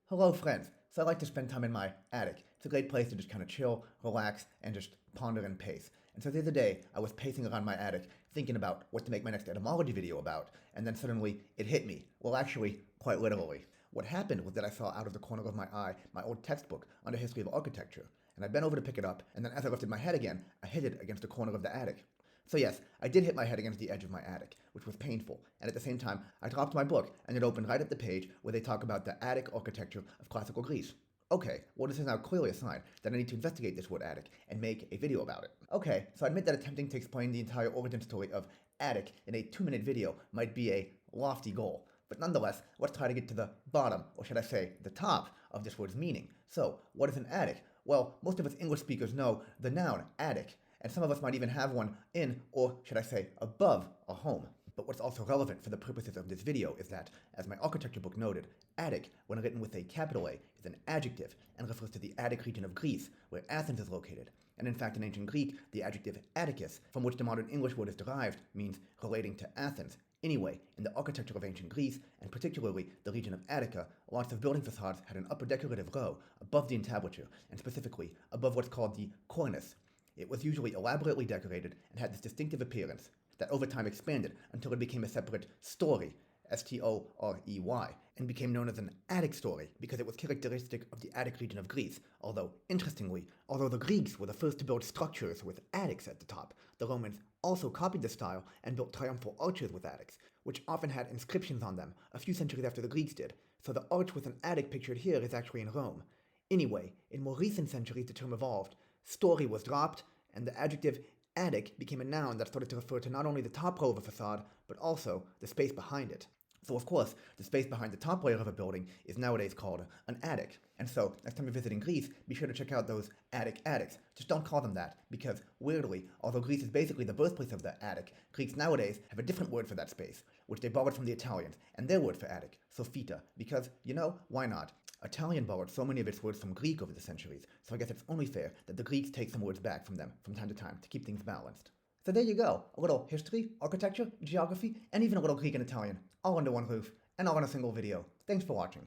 Hello, friends. So I like to spend time in my attic. It's a great place to just kind of chill, relax, and just ponder and pace. And so the other day, I was pacing around my attic, thinking about what to make my next etymology video about, and then suddenly it hit me. Well, actually, quite literally. What happened was that I saw out of the corner of my eye my old textbook on the history of architecture, and I bent over to pick it up, and then as I lifted my head again, I hit it against the corner of the attic. So yes, I did hit my head against the edge of my attic, which was painful, and at the same time, I dropped my book, and it opened right at the page where they talk about the attic architecture of classical Greece. Okay, well this is now clearly a sign that I need to investigate this word attic and make a video about it. Okay, so I admit that attempting to explain the entire origin story of attic in a 2-minute video might be a lofty goal, but nonetheless, let's try to get to the bottom, or should I say, the top of this word's meaning. So, what is an attic? Well, most of us English speakers know the noun attic, and some of us might even have one in, or should I say, above a home. But what's also relevant for the purposes of this video is that, as my architecture book noted, attic, when written with a capital A, is an adjective and refers to the Attic region of Greece, where Athens is located. And in fact, in ancient Greek, the adjective Atticus, from which the modern English word is derived, means relating to Athens. Anyway, in the architecture of ancient Greece, and particularly the region of Attica, lots of building facades had an upper decorative row above the entablature, and specifically above what's called the cornice. It was usually elaborately decorated and had this distinctive appearance that over time expanded until it became a separate story, S-T-O-R-E-Y, and became known as an attic story because it was characteristic of the Attic region of Greece. Although, interestingly, although the Greeks were the first to build structures with attics at the top, the Romans also copied the style and built triumphal arches with attics, which often had inscriptions on them a few centuries after the Greeks did, so the arch with an attic pictured here is actually in Rome. Anyway, in more recent centuries the term evolved, story was dropped, and the adjective attic became a noun that started to refer to not only the top row of a facade, but also the space behind it. So of course, the space behind the top layer of a building is nowadays called an attic. And so, next time you're visiting Greece, be sure to check out those attics. Just don't call them that, because weirdly, although Greece is basically the birthplace of the attic, Greeks nowadays have a different word for that space, which they borrowed from the Italians, and their word for attic, soffita, because, why not? Italian borrowed so many of its words from Greek over the centuries, so I guess it's only fair that the Greeks take some words back from them from time to time to keep things balanced. So there you go, a little history, architecture, geography, and even a little Greek and Italian, all under one roof, and all in a single video. Thanks for watching.